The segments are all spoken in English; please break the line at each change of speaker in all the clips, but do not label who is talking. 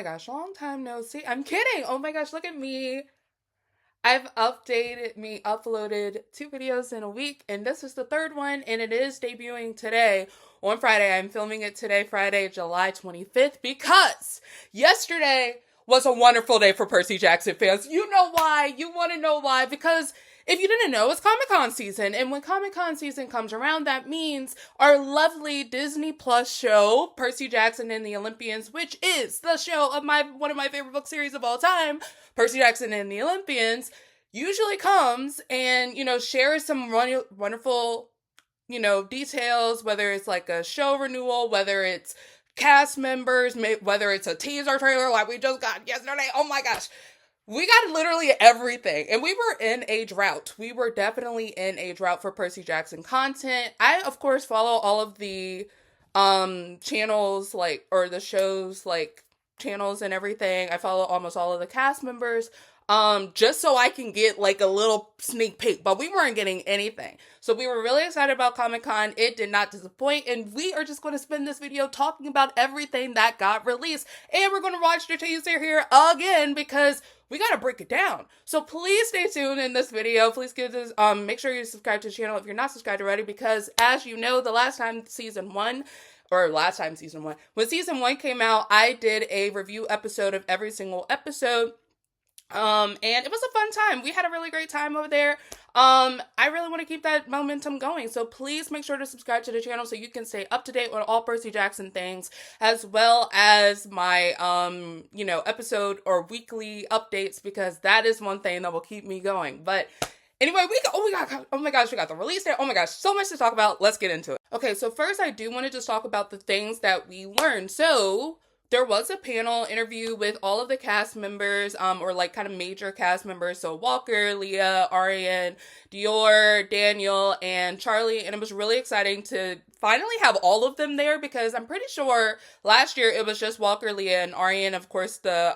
gosh, long time no see. I'm kidding. Oh my gosh, look at me. I've uploaded 2 videos in a week, and this is the third one, and it is debuting today on Friday. I'm filming it today, Friday, July 25th, because yesterday was a wonderful day for Percy Jackson fans. You know why? You want to know why? Because if you didn't know, it's Comic-Con season, and when Comic-Con season comes around, that means our lovely Disney Plus show, Percy Jackson and the Olympians, which is the show of one of my favorite book series of all time, Percy Jackson and the Olympians, usually comes and, shares some wonderful, details, whether it's like a show renewal, whether it's cast members, whether it's a teaser trailer like we just got yesterday. Oh my gosh. We got literally everything, and we were in a drought. We were definitely in a drought for Percy Jackson content. I, of course, follow all of the channels, or the shows, channels and everything. I follow almost all of the cast members, just so I can get, a little sneak peek, but we weren't getting anything. So we were really excited about Comic-Con. It did not disappoint, and we are just going to spend this video talking about everything that got released, and we're going to watch the teaser here again, because we gotta break it down. So please stay tuned in this video. Please give this, make sure you subscribe to the channel if you're not subscribed already, because as you know, when season one came out, I did a review episode of every single episode. And it was a fun time. We had a really great time over there. I really want to keep that momentum going. So please make sure to subscribe to the channel so you can stay up to date on all Percy Jackson things, as well as my, episode or weekly updates, because that is one thing that will keep me going. But anyway, oh my gosh, we got the release date. Oh my gosh, so much to talk about. Let's get into it. Okay, so first I do want to just talk about the things that we learned. So there was a panel interview with all of the cast members, or kind of major cast members. So Walker, Leah, Arian, Dior, Daniel, and Charlie. And it was really exciting to finally have all of them there, because I'm pretty sure last year it was just Walker, Leah, and Arian. Of course, the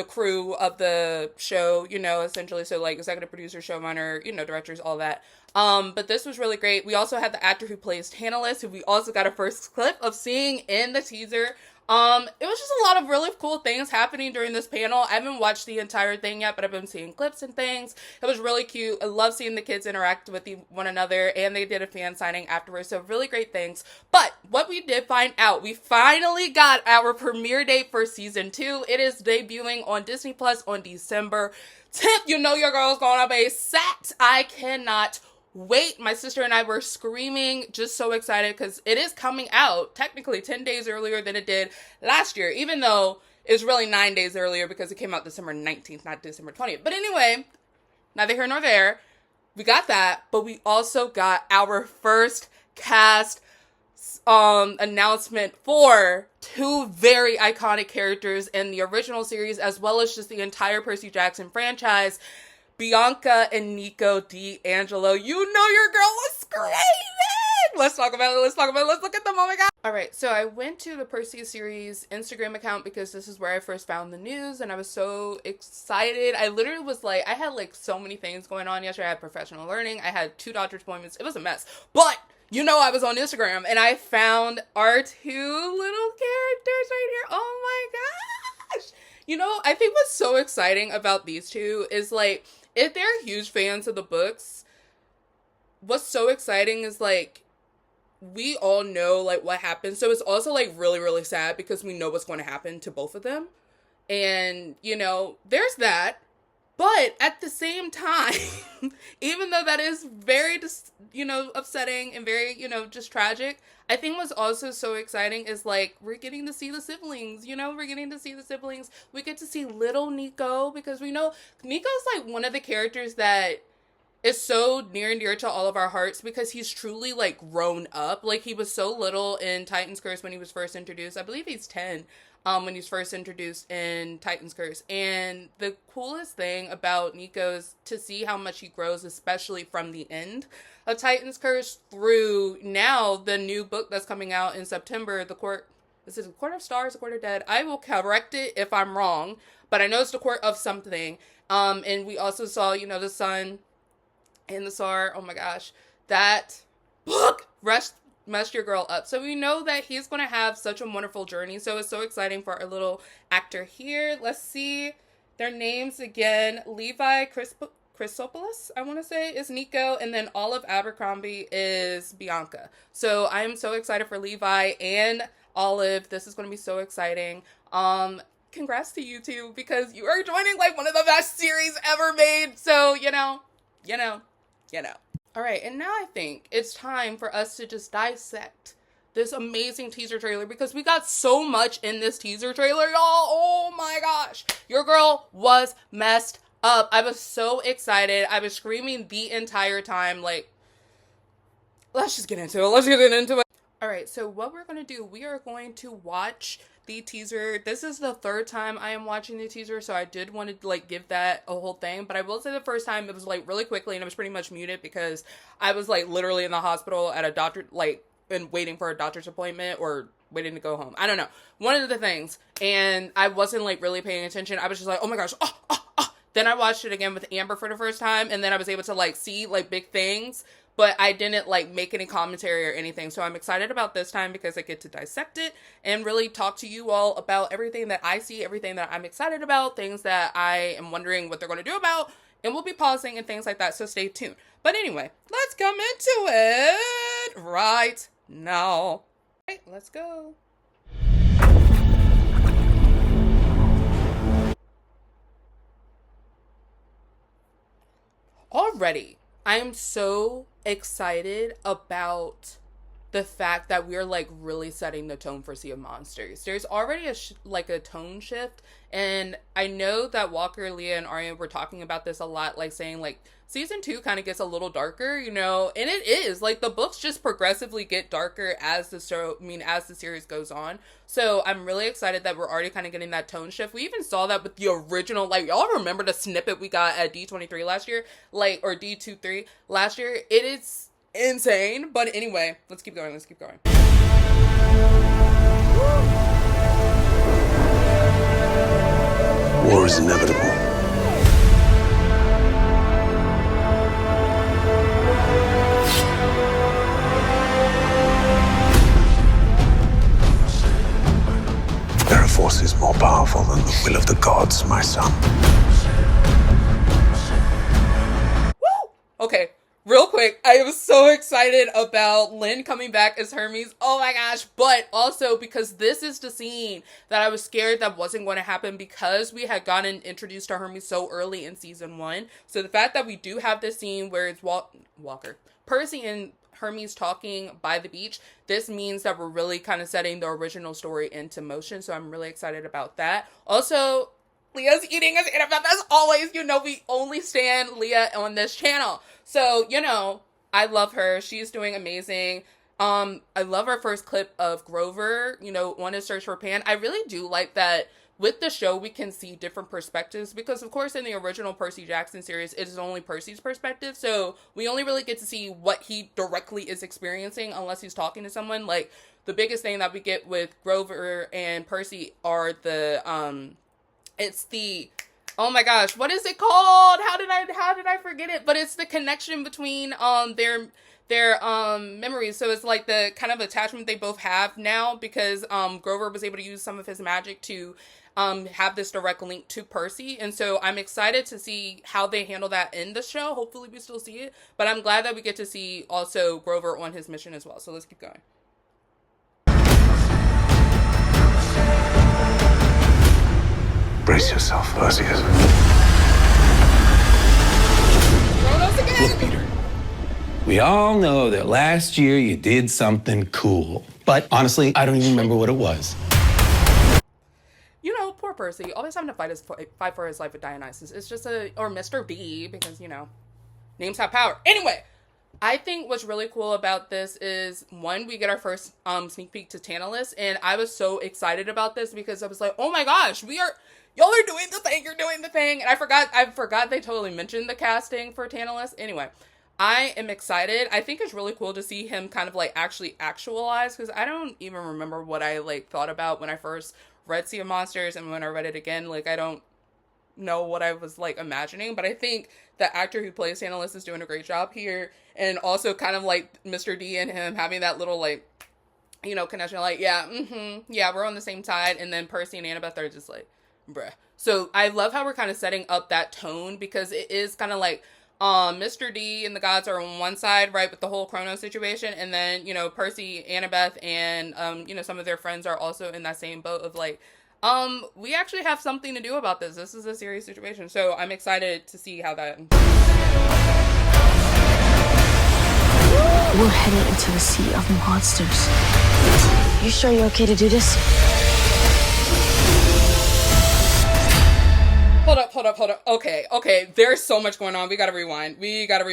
crew of the show, essentially. So executive producer, showrunner, directors, all that. But this was really great. We also had the actor who plays Tantalus, who we also got a first clip of seeing in the teaser. It was just a lot of really cool things happening during this panel. I haven't watched the entire thing yet, but I've been seeing clips and things. It was really cute. I love seeing the kids interact with one another, and they did a fan signing afterwards, so really great things. But what we did find out, we finally got our premiere date for season 2. It is debuting on Disney Plus on December 10th. You know your girl's gonna be set. I cannot wait. My sister and I were screaming, just so excited, because it is coming out technically 10 days earlier than it did last year, even though it's really 9 days earlier because it came out December 19th, not December 20th. But anyway, neither here nor there. We got that, but we also got our first cast announcement for 2 very iconic characters in the original series, as well as just the entire Percy Jackson franchise. Bianca and Nico D'Angelo. You know your girl was screaming! Let's talk about it. Let's look at them. Oh my god. Alright, so I went to the Percy series Instagram account because this is where I first found the news, and I was so excited. I literally was I had so many things going on yesterday. I had professional learning. I had 2 doctor's appointments. It was a mess. But I was on Instagram, and I found our 2 little characters right here. Oh my gosh. I think what's so exciting about these 2 is if they're huge fans of the books, what's so exciting is we all know what happens. So it's also really, really sad because we know what's going to happen to both of them. And, there's that. But at the same time, even though that is very, upsetting and very, just tragic, I think what's also so exciting is we're getting to see the siblings, we're getting to see the siblings. We get to see little Nico, because we know Nico's one of the characters that is so near and dear to all of our hearts, because he's truly grown up. He was so little in Titan's Curse when he was first introduced. I believe he's 10. When he's first introduced in Titan's Curse. And the coolest thing about Nico is to see how much he grows, especially from the end of Titan's Curse through now the new book that's coming out in September, is it the Court of Stars, the Court of Dead? I will correct it if I'm wrong, but I know it's the Court of something. And we also saw, the sun and the Tsar. Oh my gosh. That book, rest messed your girl up. So we know that he's going to have such a wonderful journey. So it's so exciting for our little actor here. Let's see their names again. Levi Chrysopoulos, I want to say, is Nico, and then Olive Abercrombie is Bianca. So I'm so excited for Levi and Olive. This is going to be so exciting. Congrats to you two, because you are joining like one of the best series ever made. So, you know. All right, and now I think it's time for us to just dissect this amazing teaser trailer, because we got so much in this teaser trailer, y'all. Oh my gosh. Your girl was messed up. I was so excited. I was screaming the entire time. Like, let's just get into it. All right, so what we're going to do, we are going to watch the teaser. This is the third time I am watching the teaser, so I did want to like give that a whole thing, but I will say the first time it was like really quickly and it was pretty much muted because I was like literally in the hospital at a doctor, like, and waiting for a doctor's appointment or waiting to go home. I don't know. One of the things, and I wasn't like really paying attention. I was just like, oh my gosh, Then I watched it again with Amber for the first time, and then I was able to like see like big things, but I didn't like make any commentary or anything. So I'm excited about this time because I get to dissect it and really talk to you all about everything that I see, everything that I'm excited about, things that I am wondering what they're going to do about, and we'll be pausing and things like that. So stay tuned. But anyway, let's come into it right now. All right, let's go. Already, I am so excited about the fact that we're like really setting the tone for Sea of Monsters. There's already a tone shift, and I know that Walker, Leah, and Arya were talking about this a lot, like saying like season 2 kind of gets a little darker, you know, and it is like the books just progressively get darker as the series goes on. So I'm really excited that we're already kind of getting that tone shift. We even saw that with the original, like, y'all remember the snippet we got at D23 last year, like, or D23 last year. It is insane. But anyway, let's keep going.
War is inevitable. There are forces more powerful than the will of the gods, my son.
Woo! Okay, real quick, I am so excited about Lynn coming back as Hermes. Oh my gosh, but also because this is the scene that I was scared that wasn't going to happen because we had gotten introduced to Hermes so early in season 1. So the fact that we do have this scene where it's Percy and Hermes talking by the beach, this means that we're really kind of setting the original story into motion. So I'm really excited about that. Also, Leah's eating us NFL as always. You know, we only stand Leah on this channel. So, you know, I love her. She's doing amazing. I love our first clip of Grover, you know, on his search for Pan. I really do like that with the show we can see different perspectives, because of course in the original Percy Jackson series it is only Percy's perspective, so we only really get to see what he directly is experiencing unless he's talking to someone. Like the biggest thing that we get with Grover and Percy are the oh my gosh, what is it called? How did I forget it? But it's the connection between their memories. So it's like the kind of attachment they both have now, because Grover was able to use some of his magic to have this direct link to Percy. And so I'm excited to see how they handle that in the show. Hopefully we still see it, but I'm glad that we get to see also Grover on his mission as well. So let's keep going.
Brace yourself, Perseus.
Look, Peter, we all know that last year you did something cool. But honestly, I don't even remember what it was.
You know, poor Percy, always having to fight for his life with Dionysus. It's just or Mr. B, because, you know, names have power. Anyway, I think what's really cool about this is, one, we get our first sneak peek to Tantalus, and I was so excited about this because I was like, oh my gosh, y'all are doing the thing, you're doing the thing. And I forgot they totally mentioned the casting for Tantalus. Anyway, I am excited. I think it's really cool to see him kind of like actually actualize, because I don't even remember what I like thought about when I first read Sea of Monsters, and when I read it again, like I don't know what I was like imagining, but I think the actor who plays Santa List is doing a great job here, and also kind of like Mr. D and him having that little like, you know, connection, like, yeah, yeah, we're on the same side, and then Percy and Annabeth are just like, bruh. So I love how we're kind of setting up that tone, because it is kind of like, Mr. D and the gods are on one side, right, with the whole Chrono situation, and then, you know, Percy, Annabeth, and, you know, some of their friends are also in that same boat of like, we actually have something to do about this. This is a serious situation. So I'm excited to see how that...
We're headed into the sea of monsters. You sure you're okay to do this?
Hold up. Okay. There's so much going on. We gotta rewind. We gotta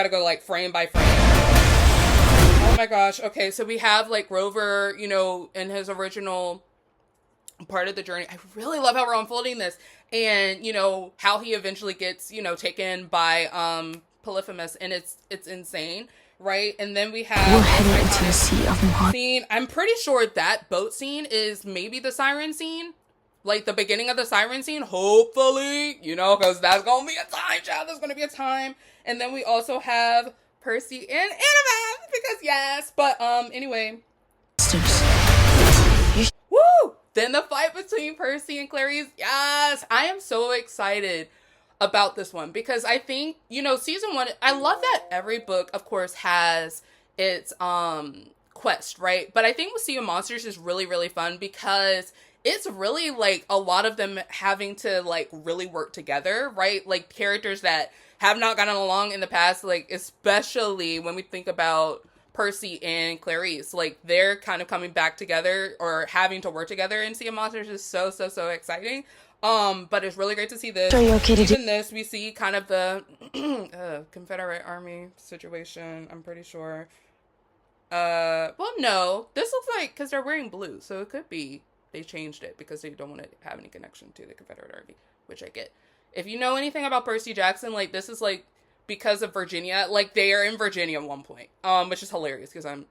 go like frame by frame. Oh my gosh. Okay, so we have like Grover, you know, in his original part of the journey. I really love how we're unfolding this, and you know how he eventually gets, you know, taken by Polyphemus, and it's insane, right? And then we have
we're headed into the sea of monsters.
Scene. I'm pretty sure that boat scene is maybe the siren scene, like the beginning of the siren scene. Hopefully, you know, because that's gonna be a time, child. There's gonna be a time. And then we also have Percy and Annabeth, because yes. But anyway. Woo! Then the fight between Percy and Clarice. Yes! I am so excited about this one, because I think, you know, season 1, I love that every book, of course, has its quest, right? But I think with Sea of Monsters is really, really fun, because it's really like a lot of them having to like really work together, right? Like characters that have not gotten along in the past, like especially when we think about Percy and Clarice, like they're kind of coming back together or having to work together in Sea of Monsters is so exciting. But it's really great to see this.
Are you okay to do
this? We see kind of the Confederate Army situation, I'm pretty sure. Well, no, this looks like, because they're wearing blue, so it could be they changed it because they don't want to have any connection to the Confederate Army, which I get. If you know anything about Percy Jackson, like this is like because of Virginia, like they are in Virginia at one point, which is hilarious because I'm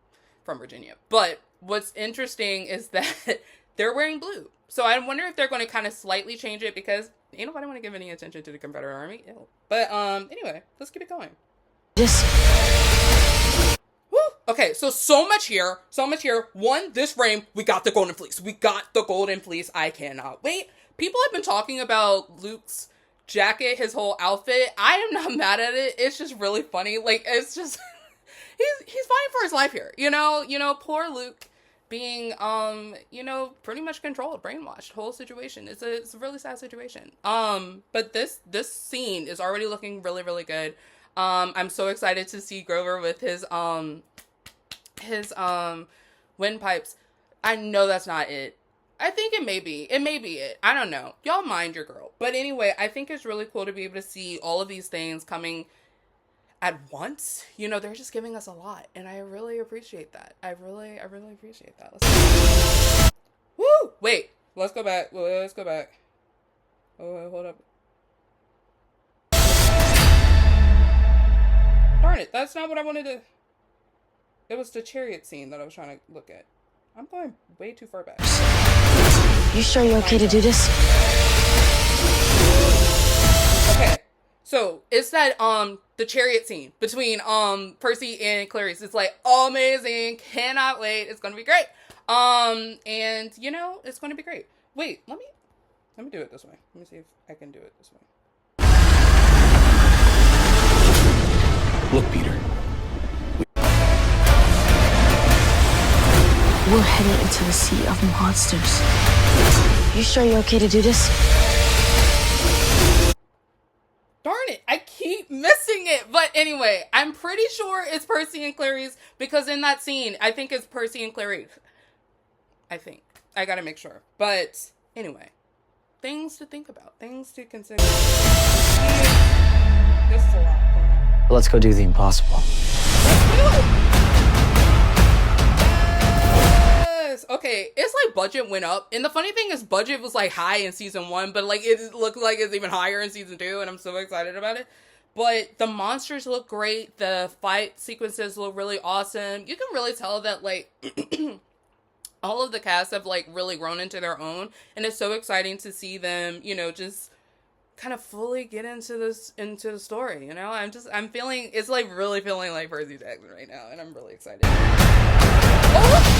from Virginia. But what's interesting is that they're wearing blue. So I wonder if they're going to kind of slightly change it, because ain't nobody want to give any attention to the Confederate Army. Ew. But anyway, let's keep it going.
this?
Woo! Okay, so much here. One, this frame, we got the Golden Fleece. I cannot wait. People have been talking about Luke's jacket, his whole outfit. I am not mad at it. It's just really funny. Like, it's just he's fighting for his life here. You know, poor Luke being you know, pretty much controlled, brainwashed, whole situation. It's a really sad situation. But this scene is already looking really, really good. I'm so excited to see Grover with his windpipes. I know that's not it. I think it may be. It may be it. I don't know. Y'all mind your girl. But anyway, I think it's really cool to be able to see all of these things coming at once. You know, they're just giving us a lot, and I really appreciate that. I really appreciate that. Woo! Wait. Let's go back. Oh, hold up. Darn it, that's not what I wanted to... It was the chariot scene that I was trying to look at. I'm going way too far back.
You sure you're okay to do this?
Okay, so it's that, the chariot scene between, Percy and Clarice. It's like, amazing, cannot wait, it's gonna be great. And, you know, it's gonna be great. Wait, let me do it this way. Let me see if I can do it this way.
Look, Peter.
We're headed into the sea of monsters. You sure you're okay to do this?
Darn it, I keep missing it. But anyway, I'm pretty sure it's Percy and Clarice, because in that scene, I think it's Percy and Clarice. I think. I gotta make sure. But anyway, things to think about, things to consider. This is a lot going on.
Let's go do the impossible.
Yes! Okay, it's like budget went up. And the funny thing is budget was like high in season 1, but like it looked like it's even higher in season 2, and I'm so excited about it. But the monsters look great. The fight sequences look really awesome. You can really tell that like all of the cast have like really grown into their own, and it's so exciting to see them, you know, just kind of fully get into the story, you know? I'm feeling, it's like really feeling like Percy Jackson right now, and I'm really excited. Oh,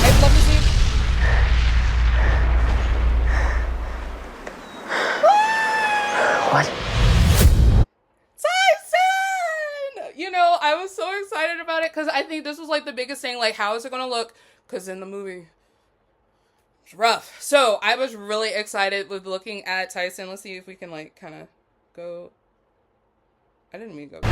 I'd love to see.
What?
Tyson! You know, I was so excited about it because I think this was like the biggest thing, like, how is it gonna look? Because in the movie, it's rough. So I was really excited with looking at Tyson. Let's see if we can like kind of go. I didn't mean to go.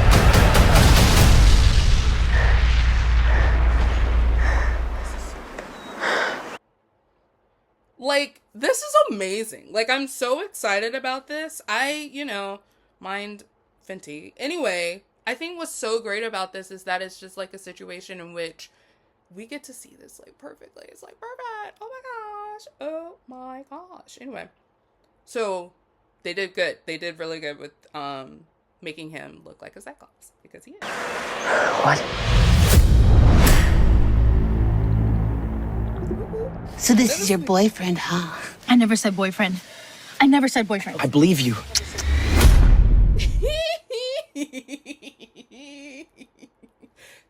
Like, this is amazing. Like, I'm so excited about this. Mind Fenty. Anyway, I think what's so great about this is that it's just like a situation in which we get to see this like perfectly. It's like perfect. Oh my gosh. Oh my gosh. Anyway, so they did good. They did really good with making him look like a Cyclops, because he is.
What? So this is your boyfriend, huh?
I never said boyfriend. I never said boyfriend.
I believe you.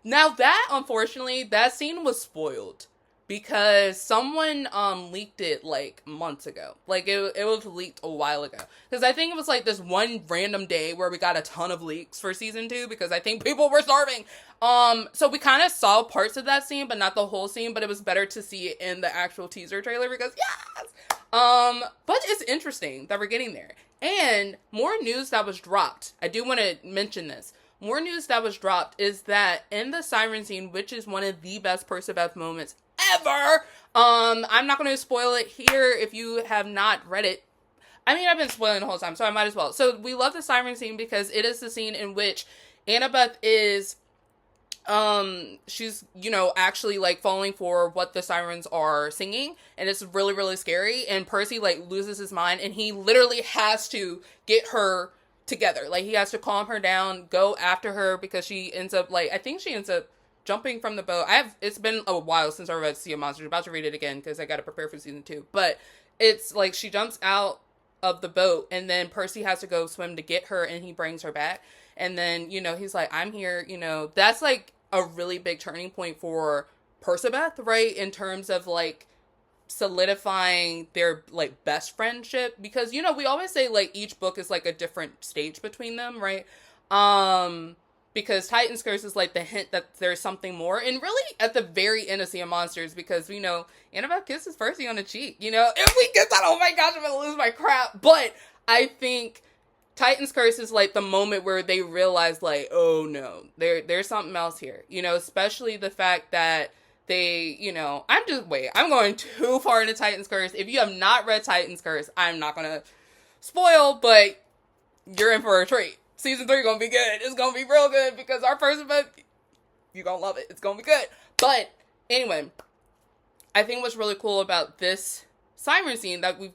Now that, unfortunately, that scene was spoiled because someone leaked it like months ago. Like it was leaked a while ago. Because I think it was like this one random day where we got a ton of leaks for season 2 because I think people were starving. So we kind of saw parts of that scene, but not the whole scene, but it was better to see it in the actual teaser trailer because yes! But it's interesting that we're getting there. And more news that was dropped. I do want to mention this. More news that was dropped is that in the siren scene, which is one of the best Percy moments ever, I'm not going to spoil it here if you have not read it. I mean, I've been spoiling the whole time, so I might as well. So we love the siren scene because it is the scene in which Annabeth is, she's, actually like falling for what the sirens are singing, and it's really, really scary, and Percy like loses his mind, and he literally has to get her together. Like, he has to calm her down, go after her, because she ends up like, I think she ends up jumping from the boat. It's been a while since I read Sea of Monsters. I'm about to read it again because I got to prepare for season 2, but it's like she jumps out of the boat, and then Percy has to go swim to get her, and he brings her back, and then, he's like, I'm here, that's like a really big turning point for Percabeth, right, in terms of like solidifying their like best friendship, because we always say like each book is like a different stage between them, right? Because Titan's Curse is like the hint that there's something more, and really at the very end of Sea of Monsters, because we know Annabeth kisses Percy on the cheek, if we get that, oh my gosh, I'm gonna lose my crap. But I think Titan's Curse is like the moment where they realize like, oh no, there's something else here, especially the fact that they, I'm going too far into Titan's Curse. If you have not read Titan's Curse, I'm not going to spoil, but you're in for a treat. Season 3 going to be good. It's going to be real good because our first book, you're going to love it. It's going to be good. But anyway, I think what's really cool about this siren scene that we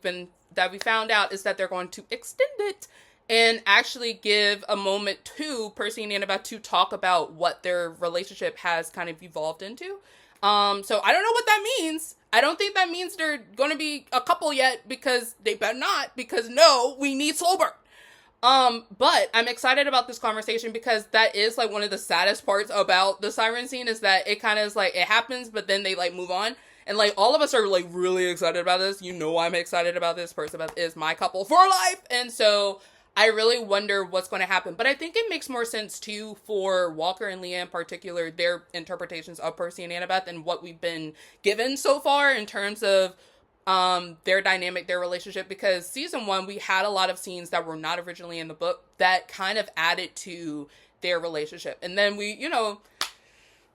found out is that they're going to extend it and actually give a moment to Percy and Annabeth to talk about what their relationship has kind of evolved into. So I don't know what that means. I don't think that means they're going to be a couple yet, because they better not, because no, we need slow burn. But I'm excited about this conversation because that is like one of the saddest parts about the siren scene, is that it kind of is like, it happens, but then they like move on. And like all of us are like really excited about this. I'm excited about this. Percabeth is my couple for life. And so I really wonder what's going to happen. But I think it makes more sense, too, for Walker and Leah in particular, their interpretations of Percy and Annabeth and what we've been given so far in terms of their dynamic, their relationship. Because season 1, we had a lot of scenes that were not originally in the book that kind of added to their relationship. And then we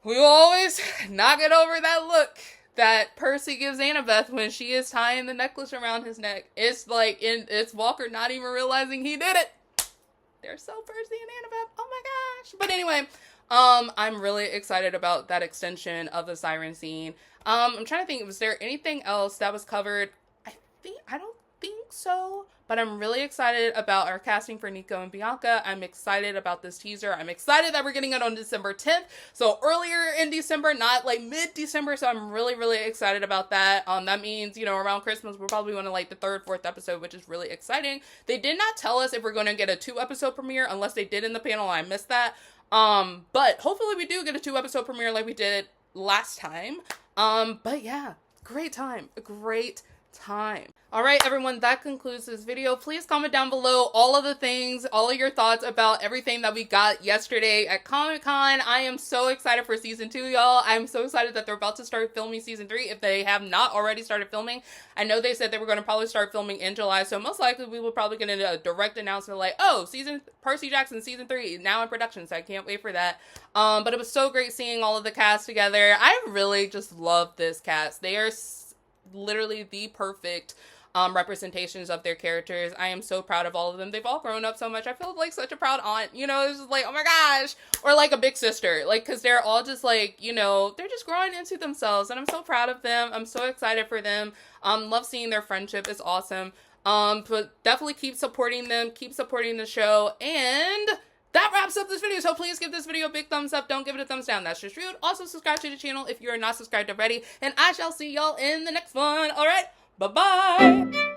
will always not get over that look that Percy gives Annabeth when she is tying the necklace around his neck. It's like, it's Walker not even realizing he did it. They're so Percy and Annabeth. Oh my gosh. But anyway, I'm really excited about that extension of the siren scene. I'm trying to think, was there anything else that was covered? think so, but I'm really excited about our casting for Nico and Bianca. I'm excited about this teaser. I'm excited that we're getting it on December 10th. So earlier in December, not like mid-December. So I'm really, really excited about that. That means, you know, around Christmas, we're probably going to like the 3rd, 4th episode, which is really exciting. They did not tell us if we're going to get a 2-episode premiere unless they did in the panel. I missed that. But hopefully we do get a 2-episode premiere like we did last time. But yeah, great time. A great time. All right, everyone, that concludes this video. Please comment down below all of the things, all of your thoughts about everything that we got yesterday at Comic-Con. I am so excited for season 2, y'all. I'm so excited that they're about to start filming season 3 if they have not already started filming. I know they said they were going to probably start filming in July, so most likely we will probably get a direct announcement like, oh, Percy Jackson season 3 now in production, so I can't wait for that. But it was so great seeing all of the cast together. I really just love this cast. They are literally the perfect representations of their characters. I am so proud of all of them. They've all grown up so much. I feel like such a proud aunt, you know. It's just like, oh my gosh, or like a big sister, like, because they're all just like, you know, they're just growing into themselves, and I'm so proud of them. I'm so excited for them. Love seeing their friendship. It's awesome. But definitely keep supporting them, keep supporting the show, and that wraps up this video. So please give this video a big thumbs up. Don't give it a thumbs down. That's just rude. Also subscribe to the channel if you are not subscribed already, and I shall see y'all in the next one. All right, bye-bye.